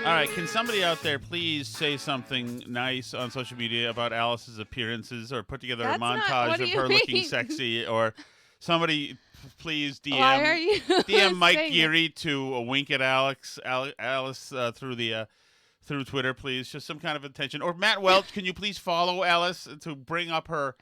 All right, can somebody out there please say something nice on social media about Alice's appearances, or put together a montage of her looking sexy, or somebody please Why are you DM Mike saying Geary to wink at Alice through Twitter, please. Just some kind of attention. Or Matt Welch, can you please follow Alice to bring up her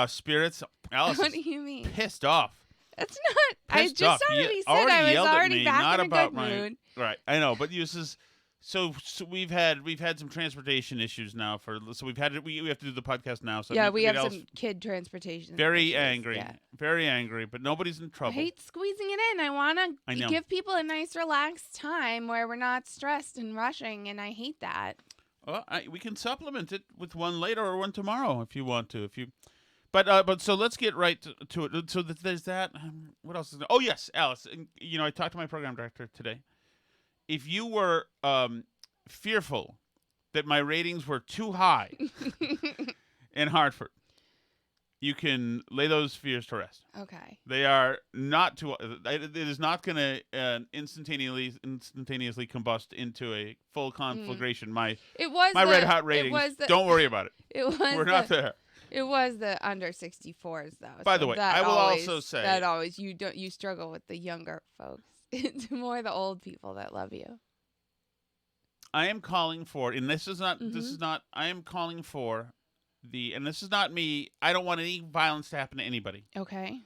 spirits? Alice What do you mean? Pissed off. That's not. I Pissed just off. already said I was already back not in a about good mood. Right, I know, but this is so we've had some transportation issues now so we have to do the podcast now. So yeah, we have some kid transportation. Very issues. angry, Yeah. very angry, but nobody's in trouble. I hate squeezing it in. I want to give people a nice, relaxed time where we're not stressed and rushing, and I hate that. Well, we can supplement it with one later or one tomorrow if you want to. But so let's get right to it. So there's that. What else is there? Oh yes, Alice. And, I talked to my program director today. If you were fearful that my ratings were too high in Hartford, you can lay those fears to rest. Okay. They are not too. It is not going to instantaneously combust into a full conflagration. My red hot ratings. Don't worry about it. We're not there. It was the under 64s though. By the way, I will also say that you struggle with the younger folks. It's more the old people that love you. I am calling for, and this is not. I am calling for and this is not me. I don't want any violence to happen to anybody. Okay.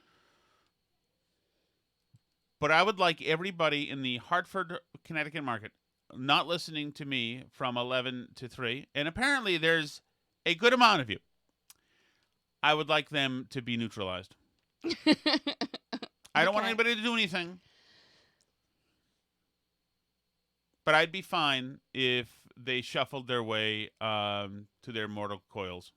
But I would like everybody in the Hartford, Connecticut market not listening to me from 11 to 3, and apparently there's a good amount of you. I would like them to be neutralized. I don't want anybody to do anything. But I'd be fine if they shuffled their way to their mortal coils.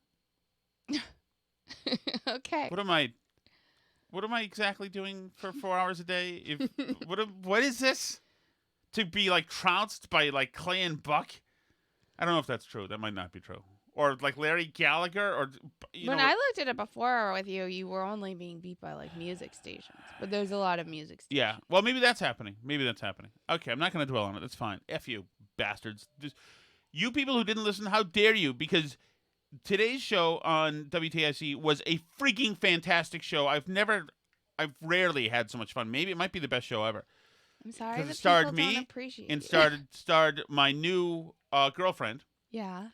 Okay. What am I exactly doing for 4 hours a day? What is this? To be like trounced by like Clay and Buck? I don't know if that's true. That might not be true. Or like Larry Gallagher, or when I looked at it before with you, you were only being beat by like music stations. But there's a lot of music stations. Yeah. Well, maybe that's happening. Okay, I'm not going to dwell on it. That's fine. F you, bastards. You people who didn't listen, how dare you? Because today's show on WTIC was a freaking fantastic show. I've rarely had so much fun. Maybe it might be the best show ever. I'm sorry that it starred people me don't appreciate and it. starred my new girlfriend. Yeah.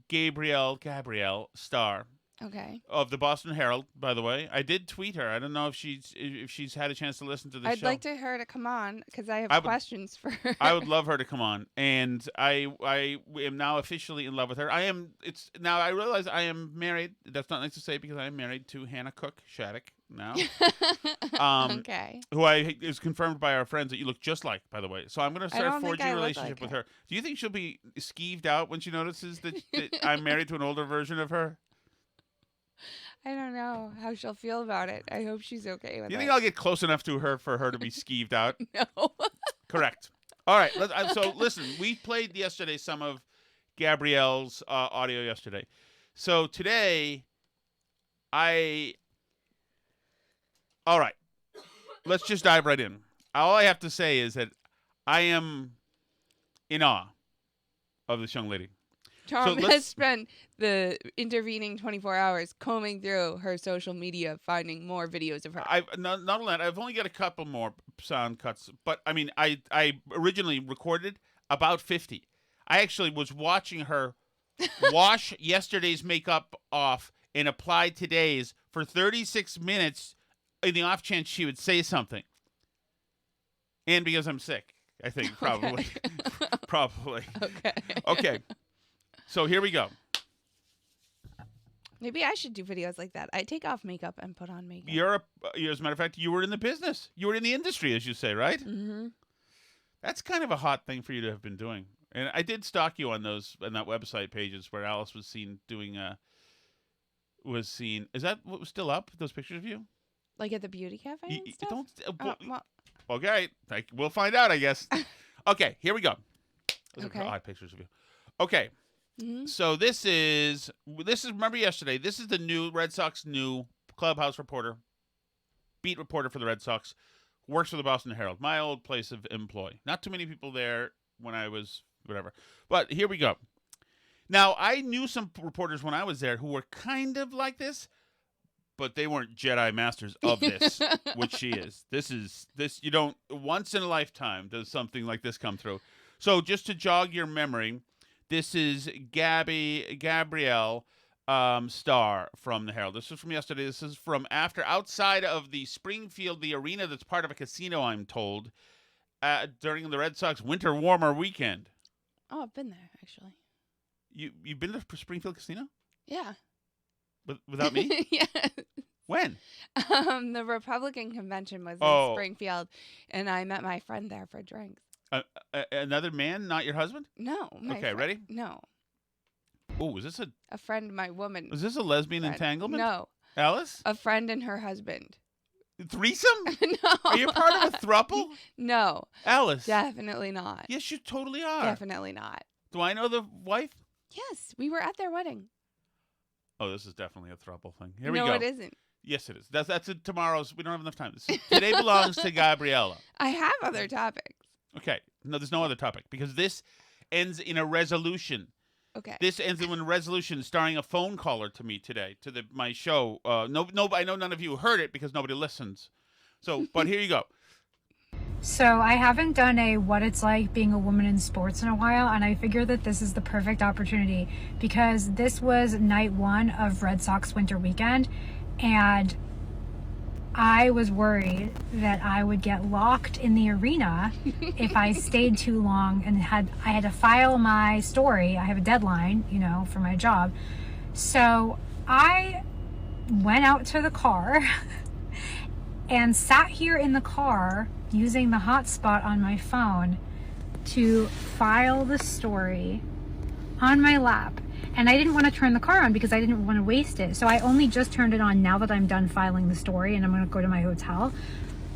Gabrielle Star. Okay. Of the Boston Herald, by the way. I did tweet her. I don't know if she's had a chance to listen to the show. I'd like to her to come on because I have questions for her. I would love her to come on, and I am now officially in love with her. I realize I am married. That's not nice to say because I am married to Hannah Cook Shattuck now. Okay. Who is confirmed by our friends that you look just like, by the way. So I'm going to start forging a relationship with her. Do you think she'll be skeeved out when she notices that I'm married to an older version of her? I don't know how she'll feel about it. I hope she's okay with it. You think I'll get close enough to her for her to be skeeved out? No. Correct. All right. So listen, we played yesterday some of Gabrielle's audio yesterday. So today, all right. Let's just dive right in. All I have to say is that I am in awe of this young lady. Tom has spent the intervening 24 hours combing through her social media, finding more videos of her. Not only that, I've only got a couple more sound cuts, but I mean, I originally recorded about 50. I actually was watching her wash yesterday's makeup off and apply today's for 36 minutes in the off chance she would say something. And because I'm sick, I think, probably. Okay. Probably. Okay. So here we go. Maybe I should do videos like that. I take off makeup and put on makeup. As a matter of fact, you were in the business. You were in the industry, as you say, right? Mm-hmm. That's kind of a hot thing for you to have been doing. And I did stalk you on that website pages where Alice was seen doing Is that what was still up? Those pictures of you? Like at the beauty cafe and stuff? Okay, we'll find out, I guess. Okay, here we go. Those are odd pictures of you. Okay. Mm-hmm. So this is remember yesterday, this is the new Red Sox new clubhouse reporter, beat reporter for the Red Sox, works for the Boston Herald, my old place of employ. Not too many people there when I was whatever. But here we go. Now, I knew some reporters when I was there who were kind of like this, but they weren't Jedi masters of this, which she is. This you don't, once in a lifetime does something like this come through. So just to jog your memory, this is Gabrielle Star from the Herald. This is from yesterday. This is from outside of the Springfield, the arena that's part of a casino, I'm told, during the Red Sox winter warmer weekend. Oh, I've been there, actually. You've been to Springfield Casino? Yeah. Without me? Yeah. When? The Republican convention was in Springfield, and I met my friend there for drinks. Another man, not your husband? No. Okay, ready? No. Oh, is this a friend, my woman? Is this a lesbian friend. entanglement? No. Alice? A friend and her husband. Threesome? No. Are you part of a throuple? No. Alice? Definitely not. Yes, you totally are. Definitely not. Do I know the wife? Yes, we were at their wedding. Oh, this is definitely a throuple thing. Here we go. No, it isn't. Yes, it is. That's tomorrow's. We don't have enough time. Today belongs to Gabriella. I have other topics. Okay. No, there's no other topic because this ends in a resolution. Okay. This ends in a resolution starring a phone caller to me today to my show. No, I know none of you heard it because nobody listens. So, but here you go. So I haven't done a what it's like being a woman in sports in a while, and I figured that this is the perfect opportunity because this was night one of Red Sox winter weekend, and I was worried that I would get locked in the arena if I stayed too long, and I had to file my story. I have a deadline, for my job. So I went out to the car and sat here in the car using the hotspot on my phone to file the story on my lap. And I didn't want to turn the car on because I didn't want to waste it. So I only just turned it on now that I'm done filing the story and I'm going to go to my hotel.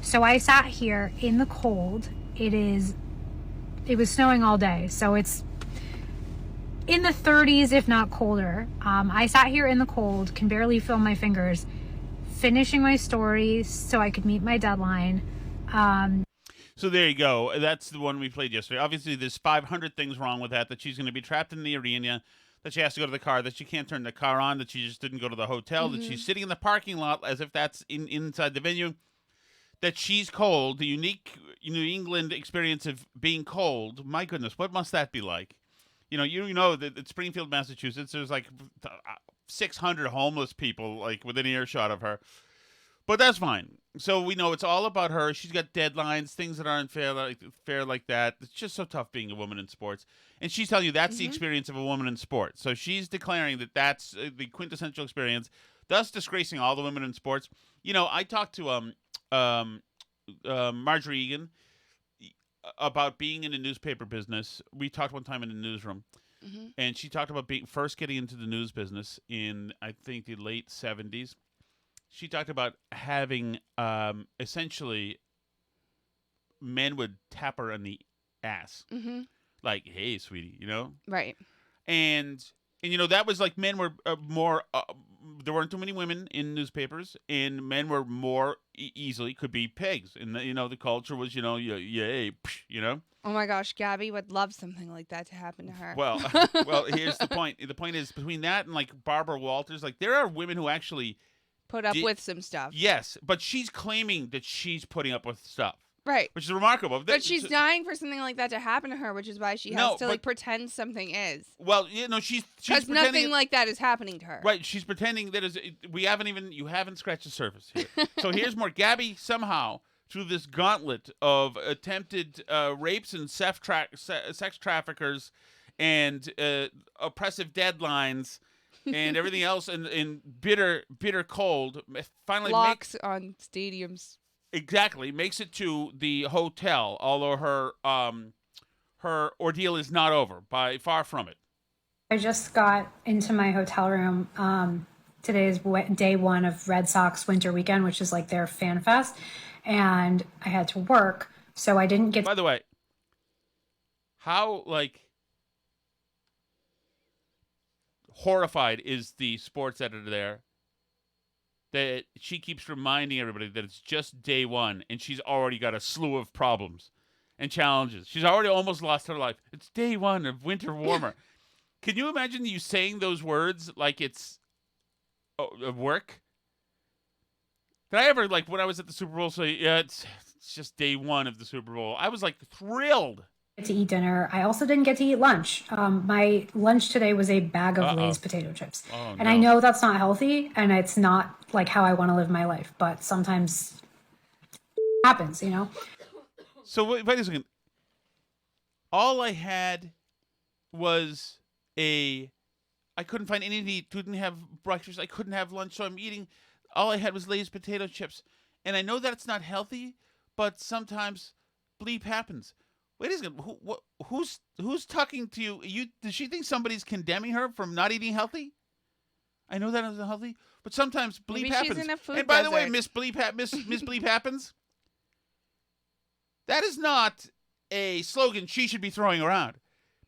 So I sat here in the cold. It was snowing all day. So it's in the 30s, if not colder. I sat here in the cold, can barely feel my fingers, finishing my story so I could meet my deadline. So there you go. That's the one we played yesterday. Obviously, there's 500 things wrong with that she's going to be trapped in the arena, that she has to go to the car, that she can't turn the car on, that she just didn't go to the hotel, that she's sitting in the parking lot as if that's inside the venue, that she's cold, the unique New England experience of being cold. My goodness, what must that be like? You know that at Springfield, Massachusetts, there's like 600 homeless people like within earshot of her. But that's fine. So we know it's all about her. She's got deadlines, things that aren't fair like that. It's just so tough being a woman in sports. And she's telling you that's the experience of a woman in sports. So she's declaring that that's the quintessential experience, thus disgracing all the women in sports. I talked to Marjorie Egan about being in the newspaper business. We talked one time in the newsroom. And she talked about first getting into the news business in, I think, the late 70s. She talked about having, essentially, men would tap her on the ass. Like, hey, sweetie, Right. And that was like men were more, there weren't too many women in newspapers, and men were more easily could be pigs. And, the culture was, yay, Oh my gosh, Gabby would love something like that to happen to her. Well, here's the point. The point is between that and, like, Barbara Walters, like, there are women who actually put up with some stuff. Yes, but she's claiming that she's putting up with stuff. Right. Which is remarkable. But she's dying for something like that to happen to her, which is why she has to pretend something is. Well, she's because nothing like that is happening to her. Right. She's pretending that you haven't scratched the surface here. So here's more. Gabby somehow, through this gauntlet of attempted rapes and sex traffickers and oppressive deadlines and everything else in bitter cold, finally locks on stadiums. Exactly, makes it to the hotel, although her ordeal is not over, by far from it. I just got into my hotel room. Today is day one of Red Sox winter weekend, which is like their fan fest, and I had to work, so I didn't get. By the way, how horrified is the sports editor there that she keeps reminding everybody that it's just day one and she's already got a slew of problems and challenges. She's already almost lost her life. It's day one of winter warmer. Can you imagine you saying those words like it's work? Did I ever, like, when I was at the Super Bowl, say, yeah, it's just day one of the Super Bowl? I was, like, thrilled. To eat dinner. I also didn't get to eat lunch. My lunch today was a bag of Lay's potato chips. Oh, and no. I know that's not healthy, and it's not, like, how I want to live my life, but sometimes it happens, you know? So, wait a second. All I had was I couldn't find anything to eat. Couldn't have breakfast. I couldn't have lunch, so I'm eating. All I had was Lay's potato chips. And I know that it's not healthy, but sometimes bleep happens. Wait a second. Who's talking to you? Does she think somebody's condemning her from not eating healthy? I know that isn't healthy, but sometimes bleep Maybe happens. she's in a food And by the way, desert. Miss Bleep happens. That is not a slogan she should be throwing around,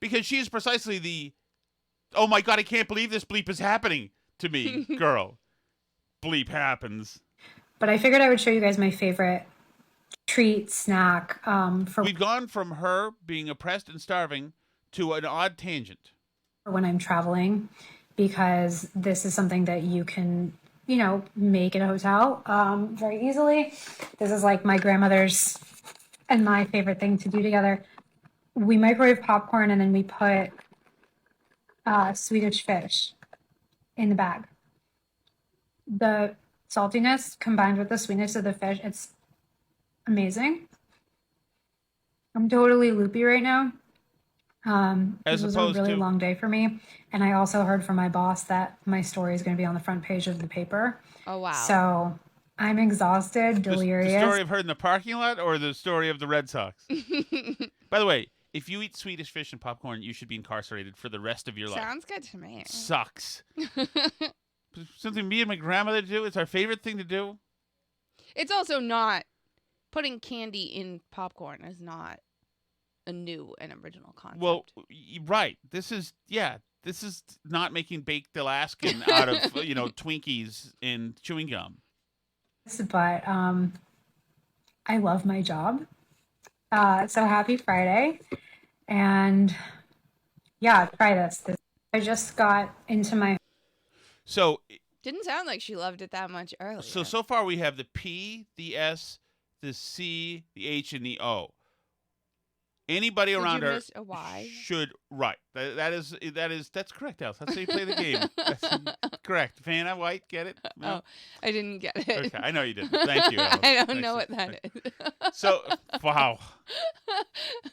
because she is precisely the, oh my God, I can't believe this bleep is happening to me, girl. Bleep happens. But I figured I would show you guys my favorite treat, snack, for We've gone from her being oppressed and starving to an odd tangent. when I'm traveling, because this is something that you can, you know, make in a hotel very easily. This is like my grandmother's and my favorite thing to do together. We microwave popcorn and then we put Swedish fish in the bag. The saltiness combined with the sweetness of the fish, it's amazing. I'm totally loopy right now. As This was a opposed really to- long day for me. And I also heard from my boss that my story is going to be on the front page of the paper. Oh, wow. So I'm exhausted, delirious. The story of her in the parking lot, or the story of the Red Sox? By the way, if you eat Swedish fish and popcorn, you should be incarcerated for the rest of your life. Sounds good to me. Sucks. Something me and my grandmother do. It's our favorite thing to do. It's also not, putting candy in popcorn is not a new and original concept. Well, right. This is not making baked Alaskan out of, Twinkies and chewing gum. But I love my job. So happy Friday. And yeah, try this. I just got into my So Didn't sound like she loved it that much earlier. so far we have the P, the S, the C, the H, and the O. Anybody Did around you her miss a Y? should right. That's correct, Alice. That's how you play the game. That's correct. Vanna White, get it? No? Oh, I didn't get it. Okay, I know you didn't. Thank you, Alice. I don't Thanks. know what that is. So, wow.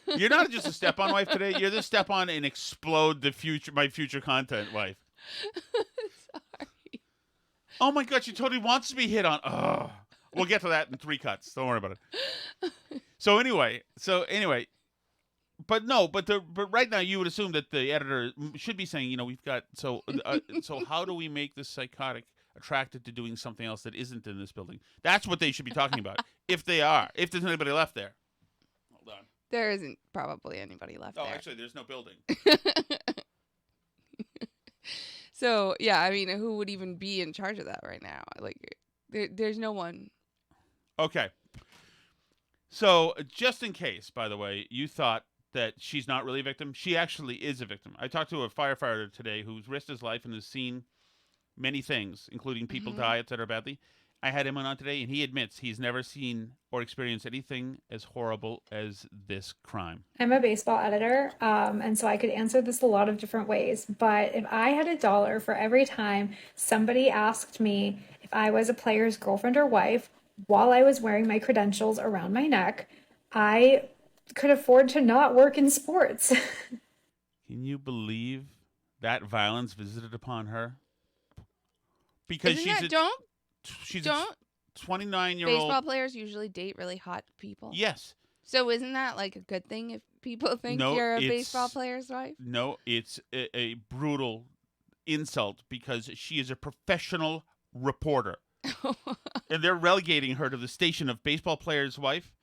You're not just a step-on wife today. You're the step-on and explode my future content wife. Sorry. Oh my God, she totally wants to be hit on. Oh, we'll get to that in 3 cuts. Don't worry about it. So anyway, but right now you would assume that the editor should be saying, we've got so how do we make this psychotic attracted to doing something else that isn't in this building? That's what they should be talking about. If there's anybody left there. Hold on. There isn't probably anybody left Oh, there. actually, there's no building. So, yeah, I mean, who would even be in charge of that right now? Like, there's no one. Okay. So, just in case, by the way, you thought that she's not really a victim, she actually is a victim. I talked to a firefighter today who's risked his life and has seen many things, including people die, etc. badly. I had him on today, and he admits he's never seen or experienced anything as horrible as this crime. I'm a baseball editor, and so I could answer this a lot of different ways. But if I had $1 for every time somebody asked me if I was a player's girlfriend or wife while I was wearing my credentials around my neck, I could afford to not work in sports. Can you believe that violence visited upon her? Because she's a 29-year-old. Baseball players usually date really hot people? Yes. So isn't that like a good thing if people think you're a baseball player's wife? No, it's a brutal insult because she is a professional reporter. And they're relegating her to the station of baseball player's wife.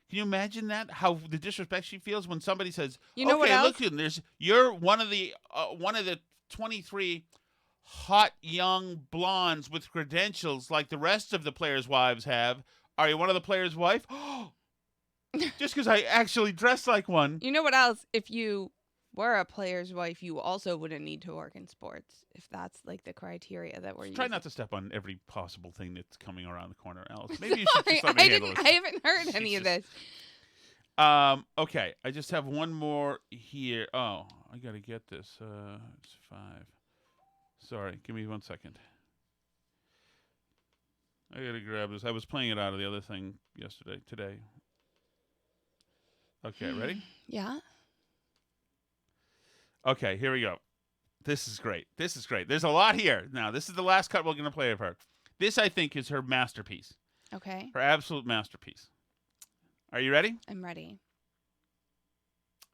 Can you imagine that? How the disrespect she feels when somebody says, You know what else? Look, you're one of the 23 hot young blondes with credentials like the rest of the players' wives have. Are you one of the players' wife? Just because I actually dress like one. You know what else? If you were a player's wife, you also wouldn't need to work in sports. If that's like the criteria that we're using. Try not to step on every possible thing that's coming around the corner, Alice. Maybe you should just let me handle it. I haven't heard any of this. Okay, I just have one more here. Oh, I gotta get this. It's 5. Sorry, give me 1 second. I gotta grab this. I was playing it out of the other thing today. Okay, ready? Yeah. Okay, here we go. This is great. There's a lot here. Now, this is the last cut we're gonna play of her. This, I think, is her masterpiece. Okay. Her absolute masterpiece. Are you ready? I'm ready.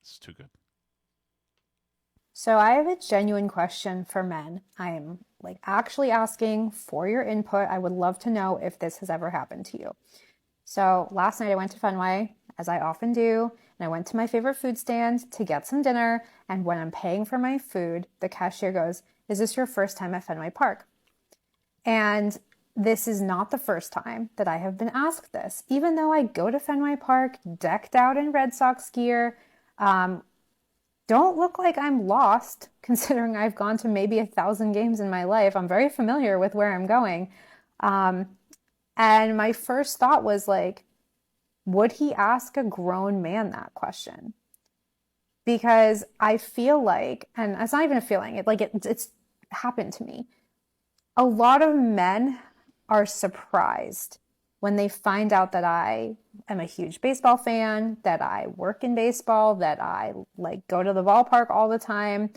This is too good. So I have a genuine question for men. I am actually asking for your input. I would love to know if this has ever happened to you. So last night I went to Fenway, as I often do, and I went to my favorite food stand to get some dinner. And when I'm paying for my food, the cashier goes, "Is this your first time at Fenway Park?" And this is not the first time that I have been asked this. Even though I go to Fenway Park decked out in Red Sox gear, don't look like I'm lost, considering I've gone to maybe 1,000 games in my life. I'm very familiar with where I'm going. And my first thought was would he ask a grown man that question? Because I feel like, and it's not even a feeling, it's happened to me. A lot of men are surprised when they find out that I am a huge baseball fan, that I work in baseball, that I go to the ballpark all the time.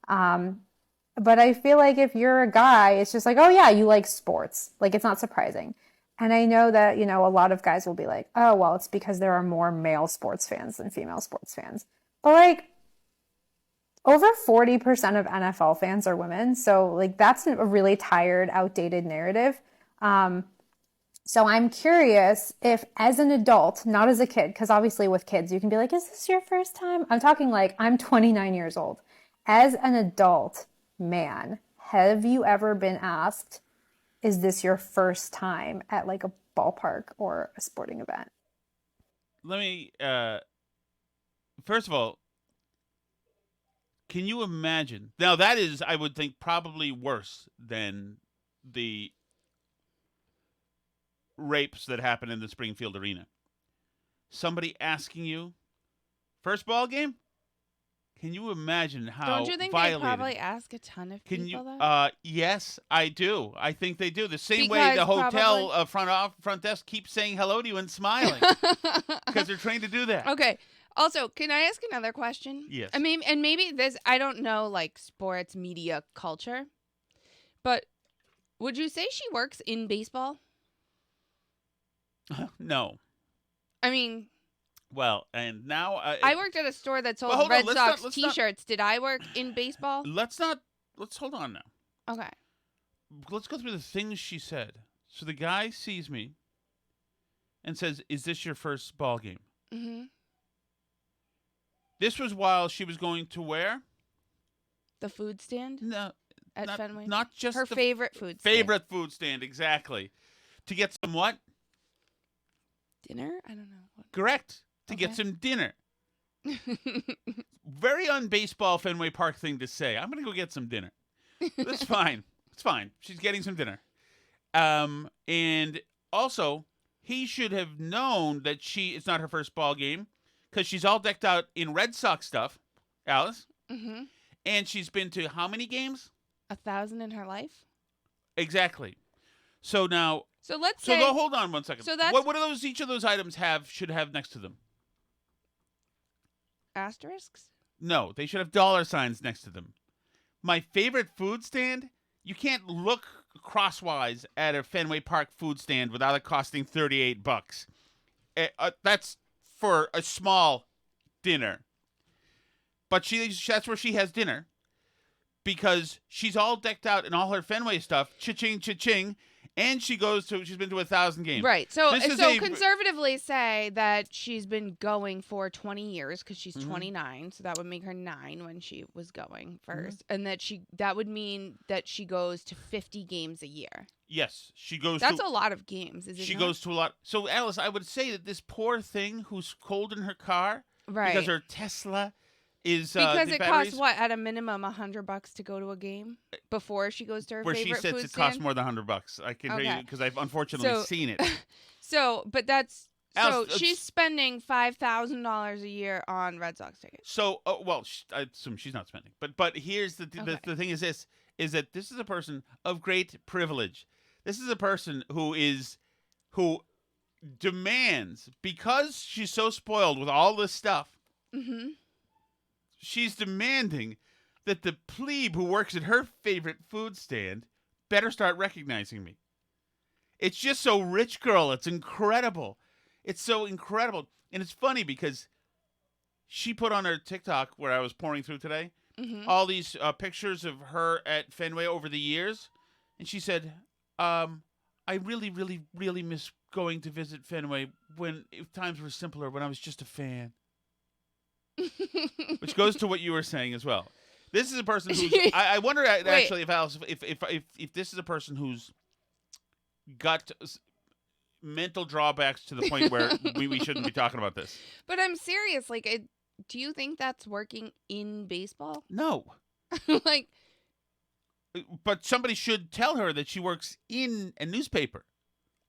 But I feel like if you're a guy, it's just oh yeah, you like sports. It's not surprising. And I know that, a lot of guys will be like, oh, well, it's because there are more male sports fans than female sports fans. But over 40% of NFL fans are women. So that's a really tired, outdated narrative. So I'm curious if, as an adult, not as a kid, because obviously with kids, you can be like, is this your first time? I'm talking I'm 29 years old. As an adult man, have you ever been asked, is this your first time at a ballpark or a sporting event? Let me, first of all, can you imagine? Now, that is, I would think, probably worse than the rapes that happen in the Springfield Arena. Somebody asking you, first ball game? Can you imagine how Don't you think violated? they probably ask a ton of Can people you? that? Yes, I do. I think they do. The same way Because the hotel probably- front desk keeps saying hello to you and smiling because they're trained to do that. Okay. Also, can I ask another question? Yes. I mean, and maybe this, I don't know, sports media culture, but would you say she works in baseball? No. I mean, Well, and now I worked at a store that sold Well, hold on, Red let's Sox not- T-shirts. Did I work in baseball? Let's hold on now. Okay. Let's go through the things she said. So the guy sees me and says, "Is this your first ball game?" Mm-hmm. This was while she was going to where? The food stand No, at Fenway. not just Her the favorite food stand. favorite food stand, exactly. To get some what? Dinner? I don't know. What? Correct. To get Okay. some dinner. Very un-baseball Fenway Park thing to say. I'm going to go get some dinner. That's fine. It's fine. She's getting some dinner. And also, he should have known that it's not her first ball game because she's all decked out in Red Sox stuff, Alice. Mm-hmm. And she's been to how many games? 1,000 in her life. Exactly. So now, So let's so say. no, hold on one second. So that's- what do those each of those items should have next to them? Asterisks? No, they should have dollar signs next to them. My favorite food stand, you can't look crosswise at a Fenway Park food stand without it costing $38. That's for a small dinner. But that's where she has dinner because she's all decked out in all her Fenway stuff, cha-ching, cha-ching, and she's been to 1,000 games. Right. So This is so a- conservatively say that she's been going for 20 years because she's Mm-hmm. 29. So that would make her 9 when she was going 1st, Mm-hmm. and that would mean that she goes to 50 games a year. Yes, she goes. That's to, a lot of games. Is it? She not? goes to a lot. So Alice, I would say that this poor thing who's cold in her car right because her Tesla is because the it batteries, costs what at a minimum $100 to go to a game before she goes to her where she favorite says food it costs stand? more than $100. I can tell you Okay. because I've unfortunately So- seen it. So, but that's Alice, so she's spending $5,000 a year on Red Sox tickets. So, I assume she's not spending. But here's the the thing is this is that this is a person of great privilege. This is a person who demands, because she's so spoiled with all this stuff. Mm-hmm. She's demanding that the plebe who works at her favorite food stand better start recognizing me. It's just so rich girl. It's incredible. It's so incredible. And it's funny because she put on her TikTok, where I was pouring through today, all these pictures of her at Fenway over the years. And she said, I really, really, really miss going to visit Fenway when times were simpler, when I was just a fan. Which goes to what you were saying as well. This is a person who's. I wonder actually if Alice, if this is a person who's got mental drawbacks to the point where we shouldn't be talking about this. But I'm serious. Like, do you think that's working in baseball? No, Like, but somebody should tell her that she works in a newspaper.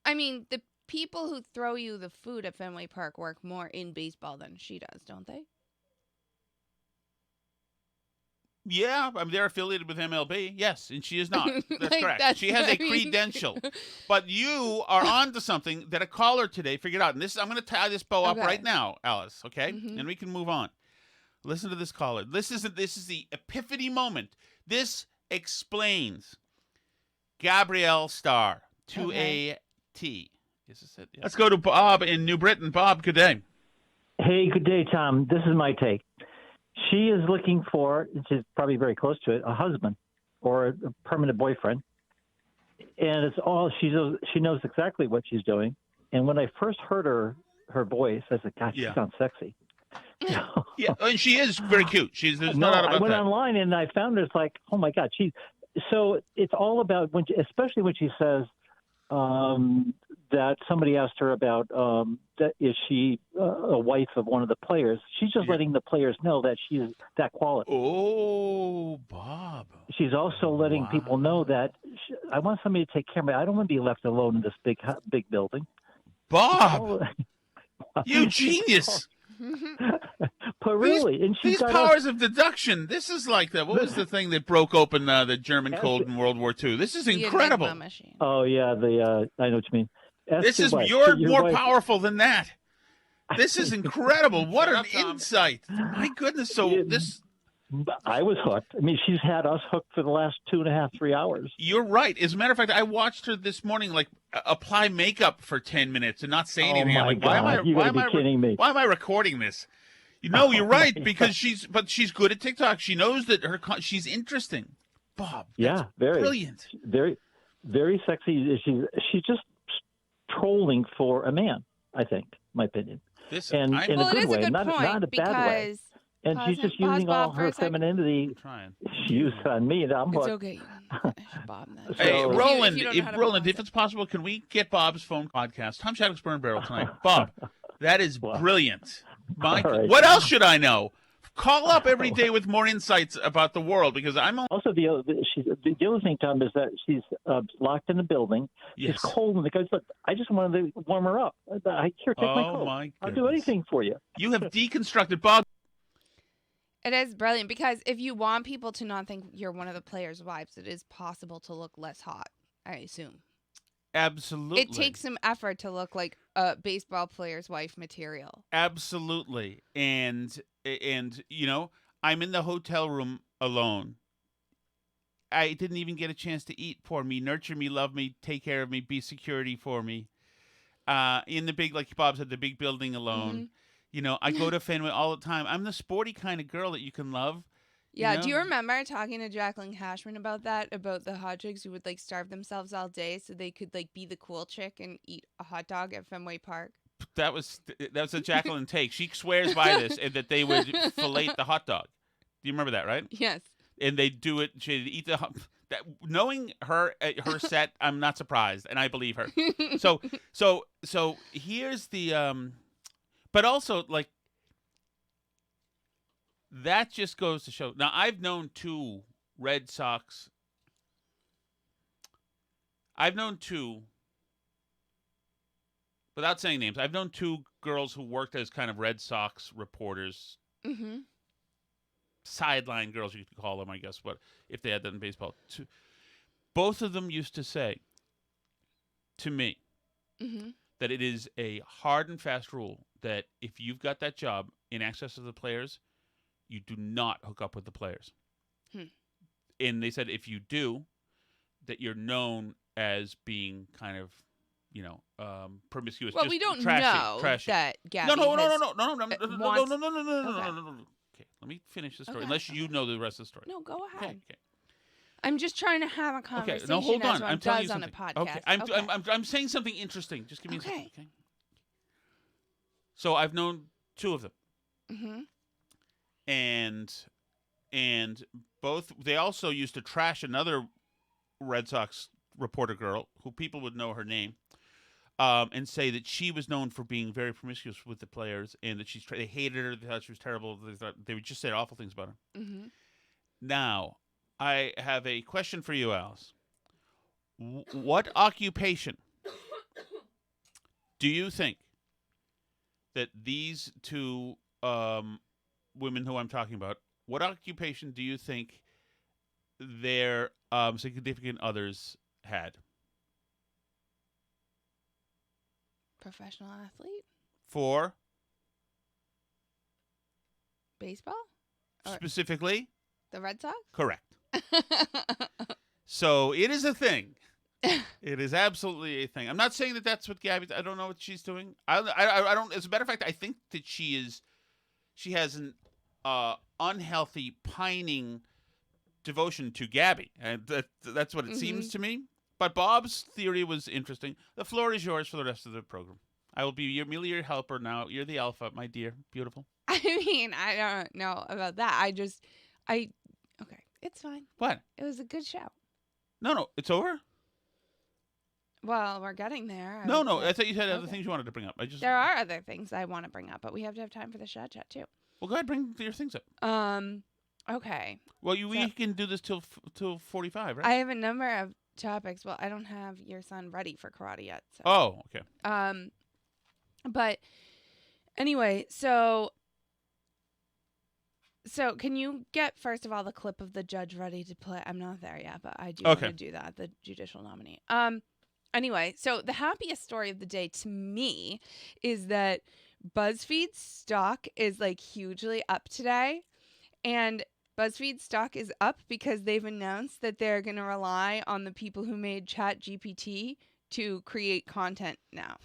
I mean, the people who throw you the food at Fenway Park work more in baseball than she does, don't they? Yeah, I mean, they're affiliated with MLB. Yes, and she is not. That's Like, correct. She has a I mean- credential. But you are on to something that a caller today figured out. And this, I'm going to tie this bow up Okay. right now, Alice, okay? Mhm. And we can move on. Listen to this caller. This is the epiphany moment. This explains Gabrielle Star, 2AT. Is this it? Yes. Let's go to Bob in New Britain. Bob, good day. Hey, good day, Tom. This is my take. She is looking for, she's probably very close to it, a husband or a permanent boyfriend. And it's all, she knows exactly what she's doing. And when I first heard her voice, I said, God, she Yeah. sounds sexy. Yeah, and she is very cute. There's no doubt I about went that. online and I found her, it's like, oh my God, so it's all about, especially when she says that somebody asked her about that is she a wife of one of the players. She's just letting the players know that she's that quality. Oh, Bob. She's also letting people know that I want somebody to take care of me. I don't want to be left alone in this big building. Bob, you genius. But really, and she's These got powers of deduction. This is like what was the thing that broke open the German code in World War II? This is The incredible. Enigma machine. Oh yeah, I know what you mean. Ask This your is wife. you're Your more wife- powerful than that. This is incredible. What Shut an up, Tom. insight. My goodness. So Yeah. this I was hooked. I mean, she's had us hooked for the last 2.5, 3 hours. you're right. As a matter of fact, I watched her this morning apply makeup for 10 minutes and not say Oh, anything. I'm my like, why am I God. You gotta be kidding me. Why am I recording this? You know, you're right my because she's good at TikTok. She knows that she's interesting. Bob. Yeah, that's very brilliant. very, very sexy. She's just trolling for a man. I think, my opinion, This and I'm in Well, a it good is way, a good not point a bad way. because And Pause she's it- just pause, using Bob, all for her a second. femininity. trying. She used on me, and I'm it's hooked. okay. You can finish, Bob. Then. So- Hey, If you- Roland, you don't know how to Roland, pronounce if it's possible, can we get Bob's phone podcast? Tom Shattuck's Burn Barrel tonight. Bob, that is brilliant. All right. What else should I know? Call up every day with more insights about the world because I'm on. Also, the other thing, Tom, is that she's locked in the building. Yes. She's cold, and the guy's like, I just wanted to warm her up. Here, take my Oh, coat. my I'll do goodness. anything for you. You have deconstructed Bob. It is brilliant because if you want people to not think you're one of the players' wives, it is possible to look less hot, I assume. Absolutely. It takes some effort to look like a baseball player's wife material. Absolutely. And you know, I'm in the hotel room alone. I didn't even get a chance to eat. Poor me. Nurture me, love me, take care of me, be security for me. In the big, like Bob said, the big building alone. Mm-hmm. You know, I go to Fenway all the time. I'm the sporty kind of girl that you can love. Yeah, know? do you remember talking to Jacqueline Hashman about that? About the hot chicks who would like starve themselves all day so they could like be the cool chick and eat a hot dog at Fenway Park? That was a Jacqueline take. She swears by this, and that they would fillet the hot dog. Do you remember that, right? Yes. And they do it. She'd eat the that. Knowing her at her set, I'm not surprised, and I believe her. So here's the but also like that just goes to show. Now I've known two Red Sox. I've known two. Without saying names, I've known two girls who worked as kind of Red Sox reporters. Mm-hmm. Sideline girls, you could call them, I guess, but if they had that in baseball. Both of them used to say to me that it is a hard and fast rule that if you've got that job in access to the players, you do not hook up with the players. And they said if you do, that you're known as being kind of, promiscuous. Well, just we don't trashy, know trashy. that Gabby No. wants- Okay, let me finish the story. Unless you know the rest of the story. No, go ahead. Okay. I'm just trying to have a conversation. Okay, no, hold on. as one I'm telling does you on a something. podcast. Okay, I'm saying something interesting. Just give me a second. Okay. Okay. So I've known two of them, and both they also used to trash another Red Sox reporter girl who people would know her name. And say that she was known for being very promiscuous with the players, and that they hated her. They thought she was terrible. They would just say awful things about her. Now, I have a question for you, Alice. What occupation do you think that these two women who I'm talking about? What occupation do you think their significant others had? Professional athlete? For? Baseball? Or Specifically? the Red Sox? Correct. So it is a thing. It is absolutely a thing. I'm not saying that that's what Gabby. I don't know what she's doing. I don't. As a matter of fact, I think that she has an unhealthy, pining devotion to Gabby, and that's what it seems to me. But Bob's theory was interesting. The floor is yours for the rest of the program. I will be merely your helper now. You're the alpha, my dear. Beautiful. I mean, I don't know about that. Okay, it's fine. What? It was a good show. No, it's over? Well, we're getting there. No, I thought you had other things you wanted to bring up. There are other things I want to bring up, but we have to have time for the chat too. Well, go ahead, bring your things up. Okay. Well, we can do this till 45, right? I have a number of topics. Well, I don't have your son ready for karate yet. So. Oh, okay. But anyway, so can you get first of all the clip of the judge ready to play? I'm not there yet, but I do want to do that. The judicial nominee. Anyway, so the happiest story of the day to me is that BuzzFeed's stock is like hugely up today, and BuzzFeed stock is up because they've announced that they're going to rely on the people who made ChatGPT to create content now.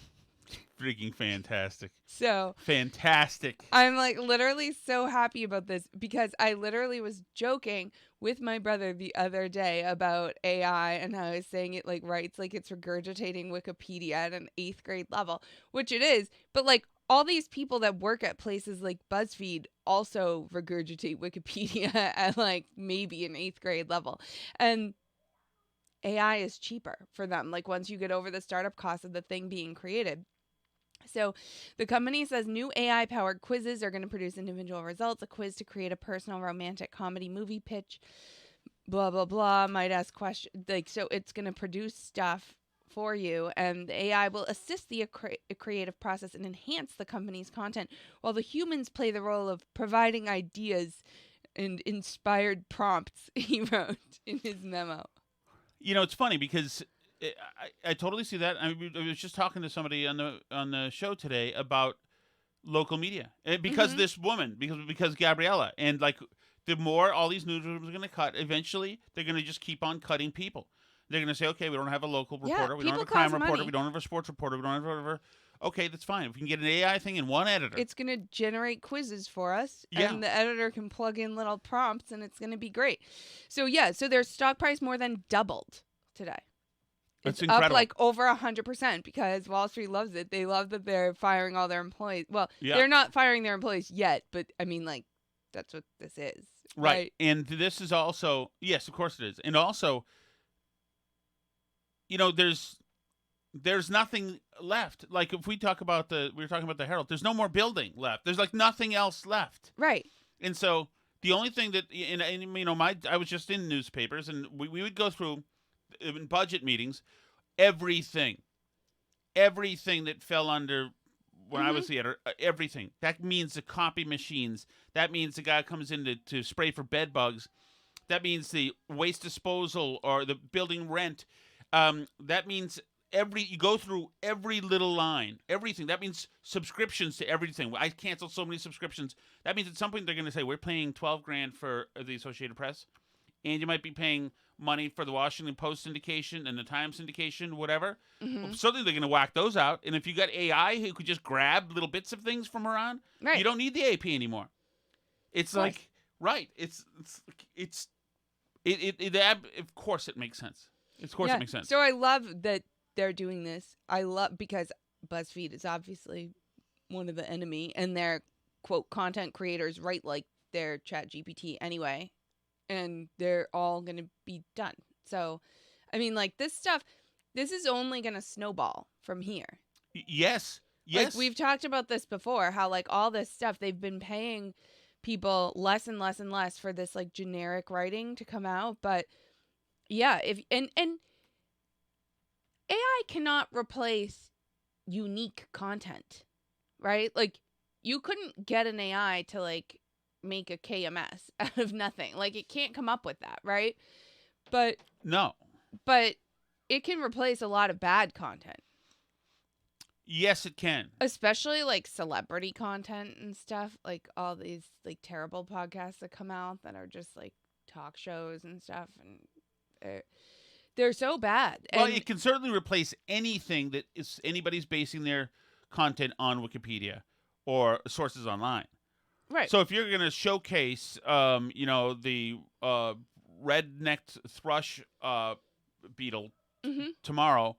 Freaking fantastic. So fantastic. I'm like literally so happy about this because I literally was joking with my brother the other day about AI and how I was saying it like writes like it's regurgitating Wikipedia at an 8th grade level, which it is. But like all these people that work at places like BuzzFeed also regurgitate Wikipedia at like maybe an 8th grade level. And AI is cheaper for them. Like once you get over the startup cost of the thing being created. So the company says new AI-powered quizzes are going to produce individual results. A quiz to create a personal romantic comedy movie pitch, blah, blah, blah, might ask questions. Like, so it's going to produce stuff for you, and the AI will assist the creative process and enhance the company's content, while the humans play the role of providing ideas and inspired prompts, he wrote in his memo. You know, it's funny because I totally see that. I was just talking to somebody on the show today about local media, and because this woman, because Gabriella, and like the more all these newsrooms are going to cut, eventually they're going to just keep on cutting people. They're going to say, okay, we don't have a local reporter, we don't have a crime reporter, we don't have a sports reporter, we don't have Okay, that's fine. If we can get an AI thing in one editor. It's going to generate quizzes for us, Yeah. and the editor can plug in little prompts, and it's going to be great. So, yeah, so their stock price more than doubled today. That's It's incredible. up like over 100% because Wall Street loves it. They love that they're firing all their employees. Well, they're not firing their employees yet, but I mean, like, that's what this is. Right. And this is also, yes, of course it is. And also, you know, there's nothing left. Like if we were talking about the Herald, there's no more building left. There's like nothing else left. Right. And so the only thing that, and you know, I was just in newspapers, and we would go through in budget meetings everything that fell under when I was the editor, everything. That means the copy machines. That means the guy comes in to spray for bed bugs. That means the waste disposal or the building rent. That means you go through every little line, everything. That means subscriptions to everything. I canceled so many subscriptions. That means at some point they're going to say, we're paying $12,000 for the Associated Press, and you might be paying money for the Washington Post syndication and the Times syndication, whatever. Well, certainly they're going to whack those out. And if you got AI who could just grab little bits of things from around, you don't need the AP anymore. It's like, right. Of course it makes sense. Of course it makes sense. So I love that they're doing this. Because BuzzFeed is obviously one of the enemy, and their quote content creators write like their Chat GPT anyway, and they're all going to be done. So, I mean, like this is only going to snowball from here. Yes. Like we've talked about this before, how like all this stuff, they've been paying people less and less and less for this like generic writing to come out. But yeah, and AI cannot replace unique content, right? Like you couldn't get an AI to like make a KMS out of nothing. Like it can't come up with that, right? But it can replace a lot of bad content. Yes, it can. Especially like celebrity content and stuff, like all these like terrible podcasts that come out that are just like talk shows and stuff, and they're so bad. Well, and it can certainly replace anything that is anybody's basing their content on Wikipedia or sources online. Right. So if you're going to showcase, the red-necked thrush beetle tomorrow,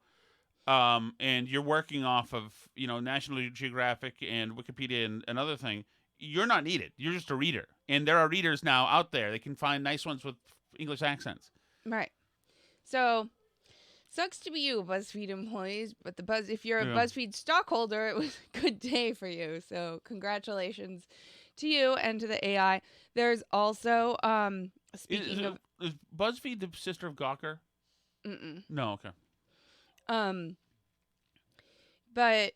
and you're working off of, National Geographic and Wikipedia and another thing, you're not needed. You're just a reader. And there are readers now out there. They can find nice ones with English accents. Right. So, sucks to be you, BuzzFeed employees, but if you're a BuzzFeed stockholder, it was a good day for you. So, congratulations to you and to the AI. There's also, speaking of... Is BuzzFeed the sister of Gawker? Mm-mm. No, okay. But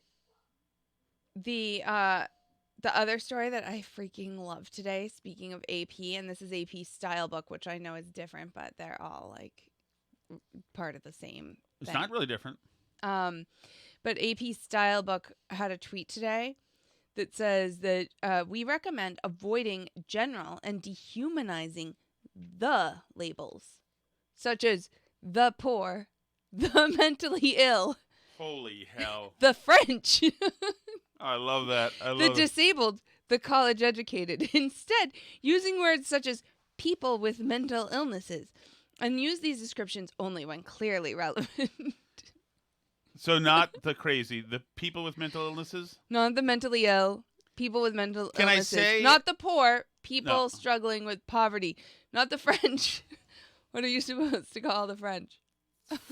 the other story that I freaking love today, speaking of AP, and this is AP Style Book, which I know is different, but they're all like part of the same It's thing. not really different. But AP Style Book had a tweet today that says that we recommend avoiding general and dehumanizing the labels, such as the poor, the mentally ill, holy hell, the French, I love that. the disabled, the college educated. Instead, using words such as people with mental illnesses, and use these descriptions only when clearly relevant. So not the crazy, the people with mental illnesses? Not the mentally ill, people with mental Can illnesses. I say... Not the poor, people struggling with poverty. Not the French. What are you supposed to call the French?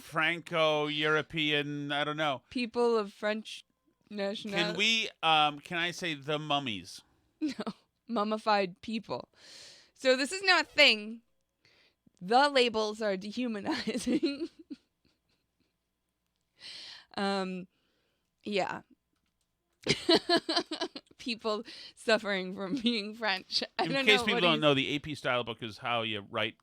Franco-European, I don't know. People of French nationality. Can I say the mummies? No, mummified people. So this is not a thing. The labels are dehumanizing. Yeah. People suffering from being French. In case people don't know, the AP Style Book is how you write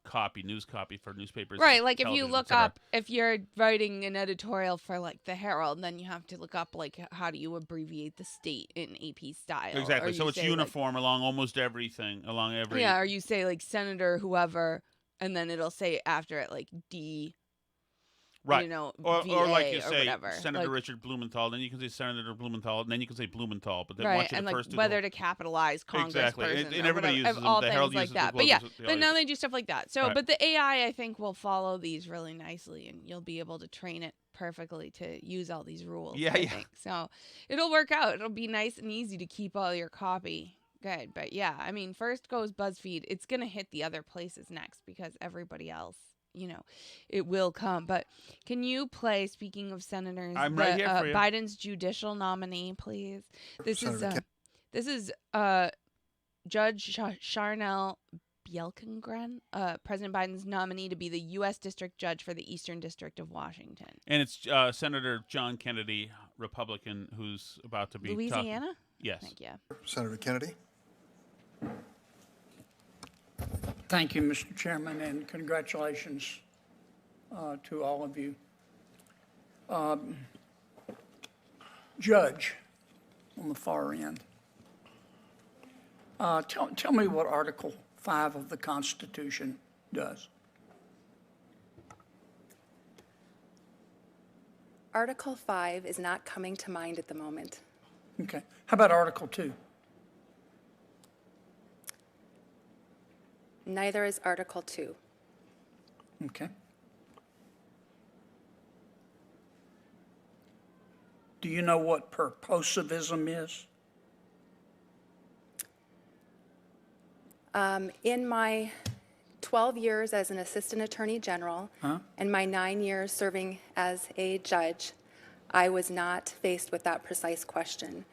news copy for newspapers. Right, like if you look up, if you're writing an editorial for like the Herald, then you have to look up like how do you abbreviate the state in AP style. Exactly, so it's uniform along almost everything, along every... Yeah, or you say like Senator whoever, and then it'll say after it like D. Right. VA or like you or say, whatever. Senator Like, Richard Blumenthal, then you can say Senator Blumenthal, and then you can say Blumenthal, but they right, want you and to like first do whether the to capitalize exactly, congressperson and or everybody whatever, uses all them. The things Herald like uses that. the But yeah, Globe uses- but now they do stuff like that. So, Right. but the AI, I think, will follow these really nicely, and you'll be able to train it perfectly to use all these rules. Yeah, I yeah. think. So it'll work out. It'll be nice and easy to keep all your copy. Good, but yeah, I mean, first goes BuzzFeed. It's gonna hit the other places next because everybody else, it will come. But can you play? Speaking of senators, I'm right here for you. Biden's judicial nominee, please. This is Judge Charnel Bjelkengren, President Biden's nominee to be the U.S. District Judge for the Eastern District of Washington. And it's Senator John Kennedy, Republican, who's about to be Louisiana? talking. Yes. Thank you. Senator Kennedy. Thank you, Mr. Chairman, and congratulations to all of you. Judge on the far end, tell me what Article 5 of the Constitution does. Article 5 is not coming to mind at the moment. Okay. How about Article 2? Neither is Article 2. Okay. Do you know what purposivism is? In my 12 years as an assistant attorney general and my 9 years serving as a judge, I was not faced with that precise question.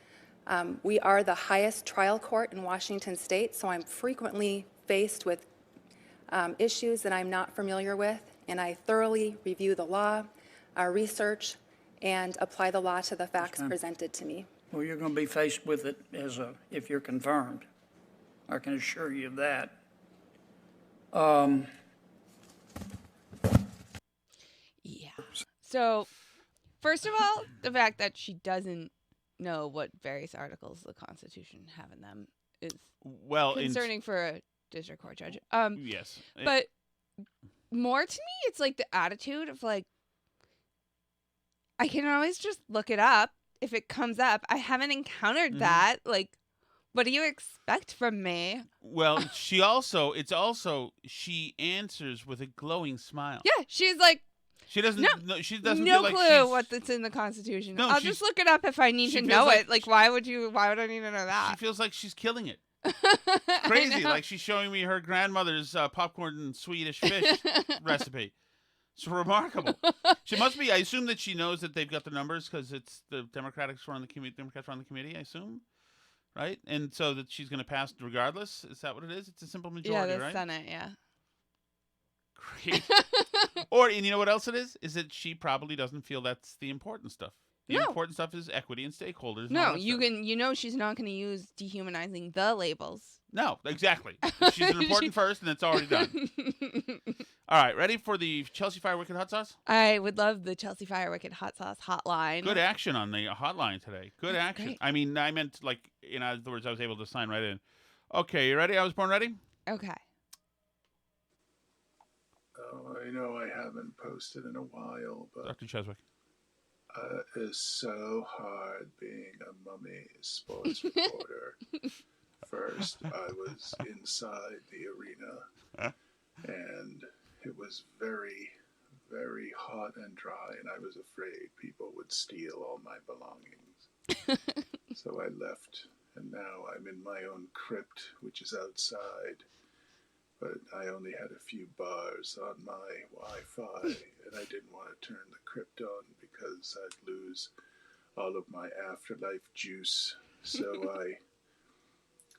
We are the highest trial court in Washington state, so I'm frequently faced with issues that I'm not familiar with, and I thoroughly review the law, research, and apply the law to the facts presented to me. Well, you're going to be faced with it if you're confirmed. I can assure you of that. Yeah. So, first of all, the fact that she doesn't know what various articles of the Constitution have in them is concerning for a district court judge. Yes. But more to me, it's like the attitude of like, I can always just look it up if it comes up. I haven't encountered that. Like, what do you expect from me? Well, she answers with a glowing smile. Yeah, she's like, She doesn't. No, she doesn't no feel like clue she's, what's in the Constitution. No, I'll just look it up if I need she to feels know like it. Like, why would I need to know that? She feels like she's killing it. Crazy, like she's showing me her grandmother's popcorn and Swedish fish recipe. It's remarkable. She must be. I assume that she knows that they've got the numbers because it's the Democrats run the committee. I assume, right? And so that she's going to pass regardless. Is that what it is? It's a simple majority, yeah, the right? Senate, yeah. Great. And you know what else it is? Is that she probably doesn't feel that's the important stuff. The important stuff is equity and stakeholders. And all No, that you stuff. can. She's not going to use dehumanizing the labels. No, exactly. She's an important first, and it's already done. All right, ready for the Chelsea Fire Wicked Hot Sauce? I would love the Chelsea Fire Wicked Hot Sauce hotline. Good action on the hotline today. Good action. Great. I mean, I meant like, in other words, I was able to sign right in. Okay, you ready? I was born ready? Okay. Oh, I know I haven't posted in a while, but Dr. Cheswick. it's so hard being a mummy sports reporter. First, I was inside the arena, and it was very, very hot and dry, and I was afraid people would steal all my belongings. So I left, and now I'm in my own crypt, which is outside. But I only had a few bars on my Wi-Fi, and I didn't want to turn the crypt on because I'd lose all of my afterlife juice. So I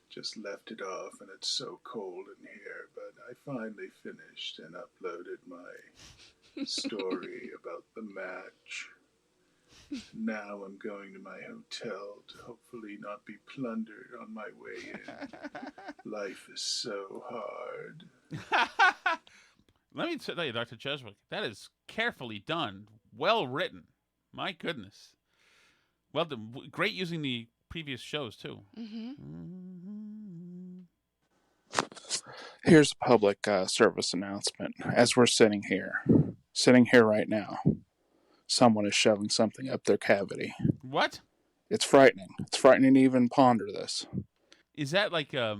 just left it off, and it's so cold in here. But I finally finished and uploaded my story about the match. Now I'm going to my hotel to hopefully not be plundered on my way in. Life is so hard. Let me tell you, Dr. Cheswick, that is carefully done, well written. My goodness. Well done. Great using the previous shows, too. Here's a public service announcement as we're sitting here. sitting here right now, someone is shoving something up their cavity. What? It's frightening. It's frightening to even ponder this. Is that like a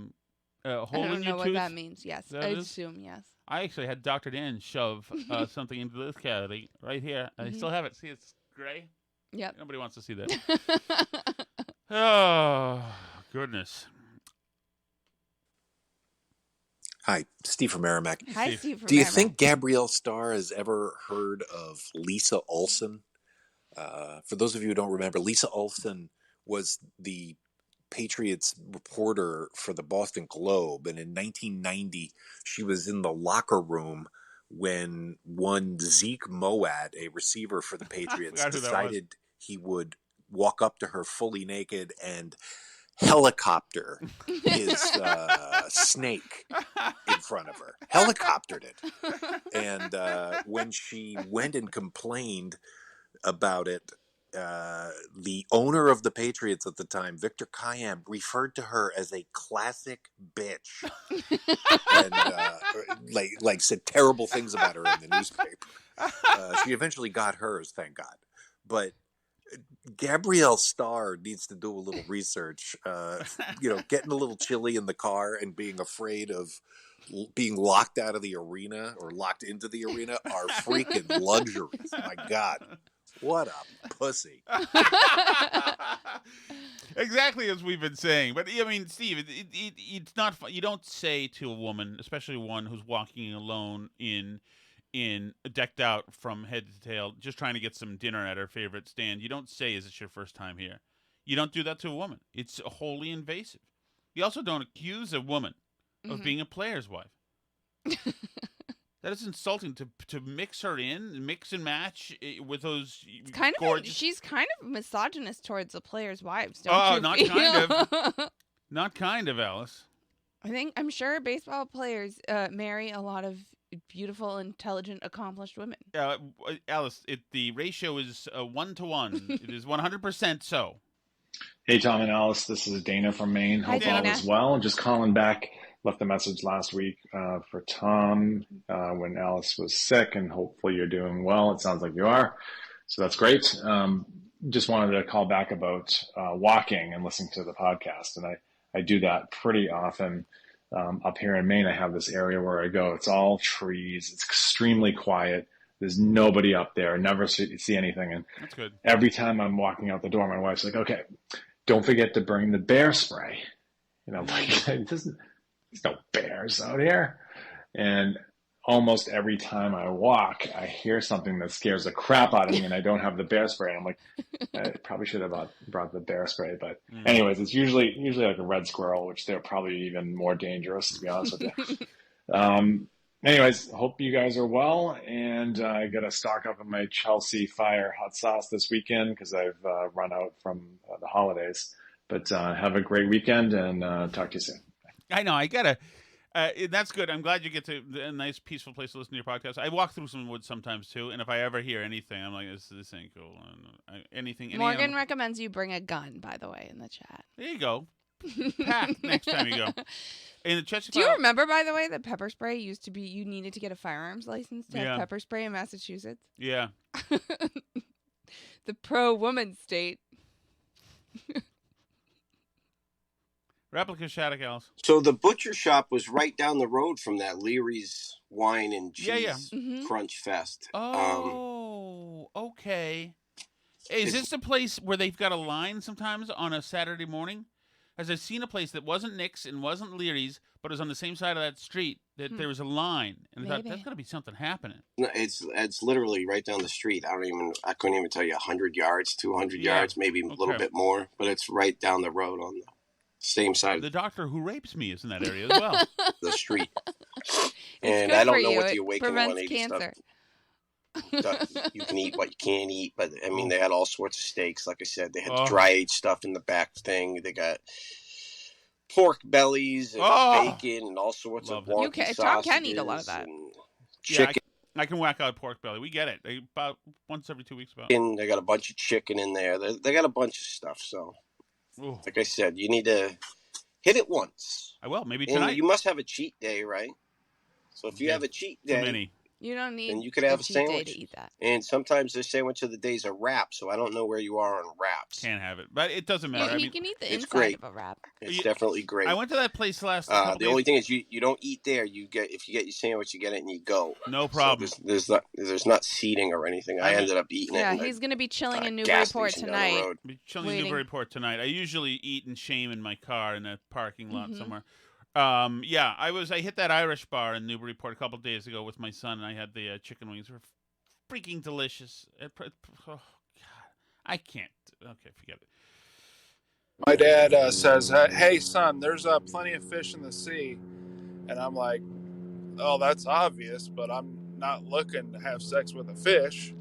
I hole in don't your know what tooth? that means. Yes, That I is? assume yes. I actually had Dr. Dan shove something into this cavity right here. I still have it. See, it's gray. Yep. Nobody wants to see that. Oh, goodness. Hi, Steve from Merrimack. Hi, Steve. From Do you Merrimack. think Gabrielle Star has ever heard of Lisa Olson? For those of you who don't remember, Lisa Olson was the Patriots reporter for the Boston Globe, and in 1990, she was in the locker room when one Zeke Moat, a receiver for the Patriots, forgot who that was. decided he would walk up to her fully naked and helicopter his snake in front of her. Helicoptered it. And when she went and complained about it, the owner of the Patriots at the time, Victor Kayam, referred to her as a classic bitch, and like said terrible things about her in the newspaper. She eventually got hers, thank God. But Gabrielle Star needs to do a little research. Getting a little chilly in the car and being afraid of being locked out of the arena or locked into the arena are freaking luxuries. My God. What a pussy. Exactly as we've been saying. But, I mean, Steve, it's not fun. You don't say to a woman, especially one who's walking alone in decked out from head to tail, just trying to get some dinner at her favorite stand. You don't say, "Is it your first time here?" You don't do that to a woman. It's wholly invasive. You also don't accuse a woman of being a player's wife. That is insulting to mix her in, mix and match with those kind gorgeous... She's kind of misogynist towards the players' wives, don't you not feel? kind of. Not kind of, Alice. I'm sure baseball players marry a lot of beautiful, intelligent, accomplished women. Alice, the ratio is 1-to-1. It is 100% so. Hey, Tom and Alice, this is Dana from Maine. Hi, Hope all Dana. is well. Just calling back. Left a message last week for Tom when Alice was sick, and hopefully you're doing well. It sounds like you are, so that's great. Just wanted to call back about walking and listening to the podcast, and I do that pretty often. Up here in Maine, I have this area where I go. It's all trees. It's extremely quiet. There's nobody up there. I never see anything. And that's good. Every time I'm walking out the door, my wife's like, "Okay, don't forget to bring the bear spray." There's no bears out here. And almost every time I walk, I hear something that scares the crap out of me, and I don't have the bear spray. I'm like, I probably should have brought the bear spray. But anyways, it's usually like a red squirrel, which they're probably even more dangerous, to be honest with you. Anyways, hope you guys are well. And I got to stock up on my Chelsea Fire hot sauce this weekend because I've run out from the holidays. But have a great weekend, and talk to you soon. I know. I gotta. That's good. I'm glad you get to a nice, peaceful place to listen to your podcast. I walk through some woods sometimes too, and if I ever hear anything, I'm like, "This ain't cool." Morgan recommends you bring a gun, by the way, in the chat. There you go. Pack next time you go. In the Cheshire Do you remember, by the way, that pepper spray used to be? You needed to get a firearms license to have pepper spray in Massachusetts. Yeah. The pro-woman state. Replica Shattuck, Alice. So the butcher shop was right down the road from that Leary's Wine and Cheese Crunch Fest. Oh, okay. Is this the place where they've got a line sometimes on a Saturday morning? As I've seen a place that wasn't Nick's and wasn't Leary's, but it was on the same side of that street, that there was a line. And I thought, that's got to be something happening. No, it's literally right down the street. I couldn't even tell you 100 yards, 200 yards, maybe a little bit more, but it's right down the road on the same side. The doctor who rapes me is in that area as well. The street. And I don't know what the Awaken 180 cancer. Stuff. You can eat what you can't eat, but I mean, they had all sorts of steaks. Like I said, they had dry aged stuff in the back thing. They got pork bellies and bacon and all sorts of wonky sausages. Tom can eat a lot of that. Chicken. I can whack out pork belly. We get it. About once every 2 weeks. They got a bunch of chicken in there. They got a bunch of stuff. So, like I said, you need to hit it once. I will. Maybe tonight. And you must have a cheat day, right? So if you have a cheat day, You don't need and you could have a cheat day sandwich. to eat that. And sometimes the sandwich of the day is a wrap, so I don't know where you are on wraps. Can't have it, but it doesn't matter. Well, he can eat the it's inside great. of a wrap. It's definitely great. I went to that place last. The only thing is you don't eat there. If you get your sandwich, you get it and you go. No problem. So there's not seating or anything. I ended up eating it. Yeah, he's gonna be chilling in gas Newburyport station down the tonight. road. Be chilling in Newburyport tonight. I usually eat in shame in my car in a parking lot Mhm. somewhere. I hit that Irish bar in Newburyport a couple of days ago with my son, and I had the chicken wings. They were freaking delicious. Oh God, I can't. Okay, forget it. My dad says, "Hey son, there's plenty of fish in the sea," and I'm like, "Oh, that's obvious, but I'm not looking to have sex with a fish.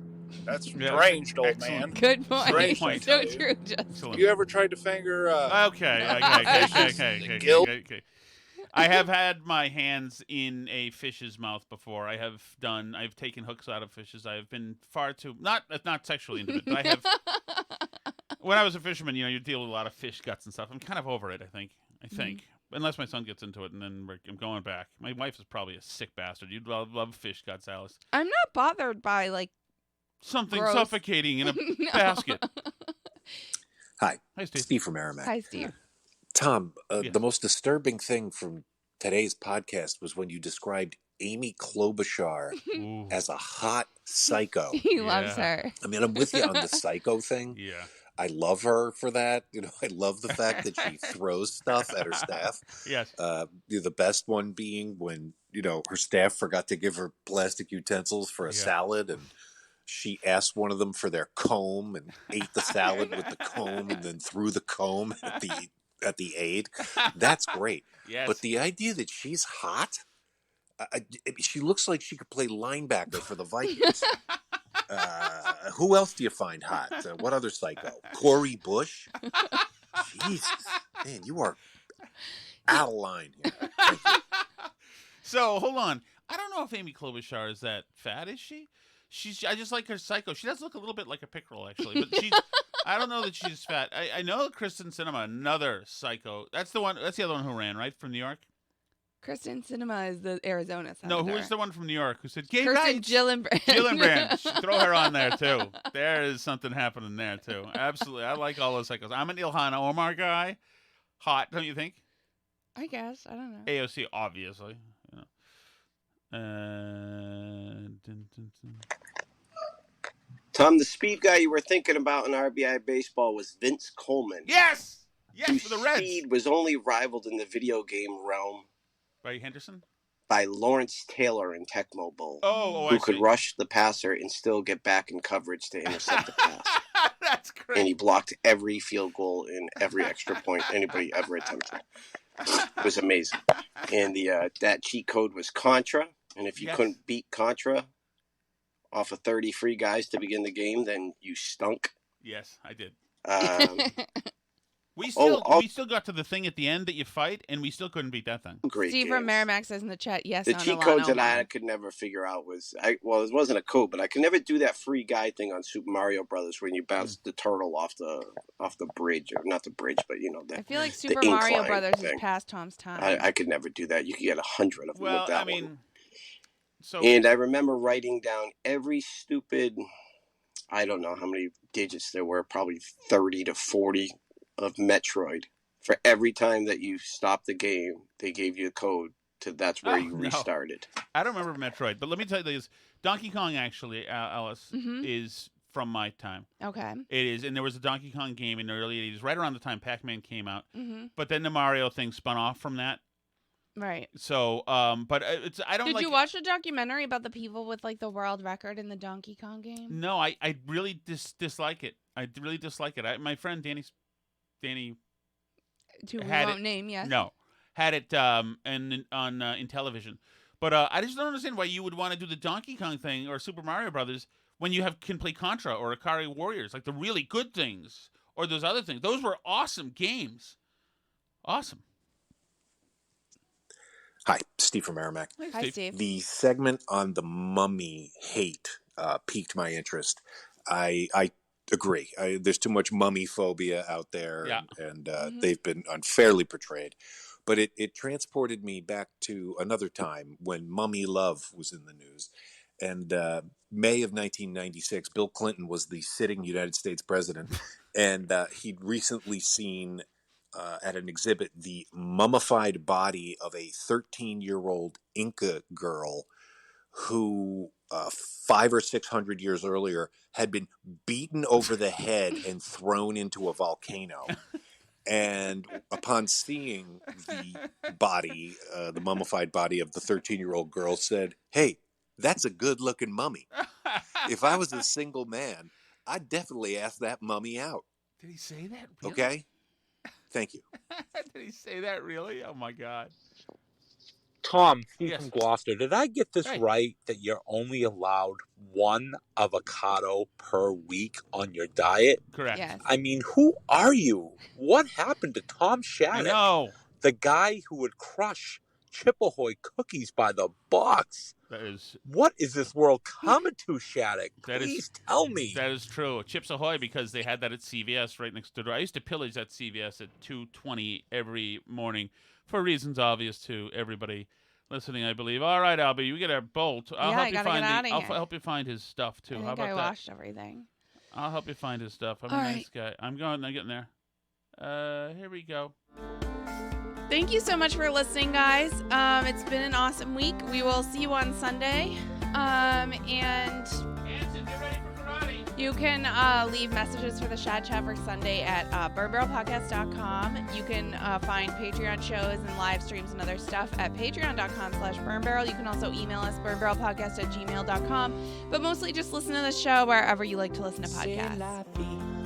That's deranged, old man." Good point. Deranged, I So tell you. true, Justin. You ever tried to finger? Okay. I have had my hands in a fish's mouth before. I've taken hooks out of fishes. I have been far too not sexually intimate, but I have. When I was a fisherman, you deal with a lot of fish guts and stuff. I'm kind of over it. I think, unless my son gets into it, and then I'm going back. My wife is probably a sick bastard. You'd love fish guts, Alice. I'm not bothered by something gross. suffocating in a No. basket. Hi, Steve. Steve from Merrimack. Hi, Steve. Tom, the most disturbing thing from today's podcast was when you described Amy Klobuchar as a hot psycho. He loves her. I mean, I'm with you on the psycho thing. Yeah. I love her for that. I love the fact that she throws stuff at her staff. Yes. The best one being when, her staff forgot to give her plastic utensils for a salad, and she asked one of them for their comb and ate the salad with the comb and then threw the comb at the aide. That's great. Yes. But the idea that she's hot, she looks like she could play linebacker for the Vikings. Who else do you find hot? What other psycho? Corey Bush? Jesus. Man, you are out of line here. Thank you. So, hold on. I don't know if Amy Klobuchar is that fat, is she? I just like her psycho. She does look a little bit like a pickerel, actually. But I don't know that she's fat. I know Kristen Sinema, another psycho. That's the other one who ran, right, from New York? Kristen Sinema is the Arizona senator. No, who is the one from New York who said gay Kirsten rights? Gillibrand. Gillibrand. Throw her on there, too. There is something happening there, too. Absolutely. I like all those psychos. I'm an Ilhan Omar guy. Hot, don't you think? I guess. I don't know. AOC, obviously. Tom, the speed guy you were thinking about in RBI baseball was Vince Coleman. Yes! Yes, whose for the Reds. speed was only rivaled in the video game realm By Henderson? by Lawrence Taylor in Tecmo Bowl, who who could rush the passer and still get back in coverage to intercept the pass. That's great. And he blocked every field goal and every extra point anybody ever attempted. It was amazing. And that cheat code was Contra. And if you couldn't beat Contra off of 30 free guys to begin the game, then you stunk. Yes, I did. We still got to the thing at the end that you fight, and we still couldn't beat that thing. Great Steve from Merrimack says in the chat, yes, the on cheat Ilhan codes that Omar. I could never figure out was, it wasn't a code, but I could never do that free guy thing on Super Mario Brothers when you bounce the turtle off the bridge, or not the bridge, but I feel like Super the Mario incline Brothers thing. is past Tom's time. I could never do that. You could get 100 of them with that one. So, and I remember writing down every stupid, I don't know how many digits there were, probably 30 to 40 of Metroid. For every time that you stopped the game, they gave you a code that's where you restarted. I don't remember Metroid, but let me tell you this. Donkey Kong, actually, Alice, is from my time. Okay. It is, and there was a Donkey Kong game in the early 80s, right around the time Pac-Man came out. Mm-hmm. But then the Mario thing spun off from that. Right. So, but I don't Did like... you watch the documentary about the people with the world record in the Donkey Kong game? No, I really dislike it. I really dislike it. My friend Danny... Who we won't name, yes. No, had it in television, but I just don't understand why you would want to do the Donkey Kong thing or Super Mario Brothers when you can play Contra or Atari Warriors, like the really good things, or those other things. Those were awesome games. Awesome. Hi, Steve from Merrimack. Hi, Steve. The segment on the mummy hate piqued my interest. I agree. There's too much mummy phobia out there, and they've been unfairly portrayed. But it transported me back to another time when mummy love was in the news. And May of 1996, Bill Clinton was the sitting United States president, and he'd recently seen at an exhibit the mummified body of a 13-year-old Inca girl who 500 or 600 years earlier had been beaten over the head and thrown into a volcano. And upon seeing the body, the mummified body of the 13-year-old girl, said, "Hey, that's a good-looking mummy. If I was a single man, I'd definitely ask that mummy out." Did he say that? Really? Okay? Thank you. Did he say that really? Oh, my God. Tom, Steve Yes. from Gloucester, did I get this Hey. right that you're only allowed one avocado per week on your diet? Correct. Yes. I mean, who are you? What happened to Tom Shattuck? I know. The guy who would crush Chip Ahoy cookies by the box. That is. What is this world coming to, Shattuck? That is- Please tell me. That is true. Chips Ahoy, because they had that at CVS right next door. I used to pillage that CVS at 2:20 every morning for reasons obvious to everybody listening, I believe. All right, Albie, you get a bolt. I'll Yeah, help I you gotta find get outta I'll here. help you find his stuff too. I How think about I that? washed everything. I'll help you find his stuff. I'm All a right. nice guy. I'm getting there. Here we go. Thank you so much for listening, guys. It's been an awesome week. We will see you on Sunday. And Hanson, get ready for karate. you can leave messages for the Shad Chat for Sunday at burnbarrelpodcast.com. You can find Patreon shows and live streams and other stuff at patreon.com/burnbarrel. You can also email us burnbarrelpodcast@gmail.com. But mostly just listen to the show wherever you like to listen to podcasts.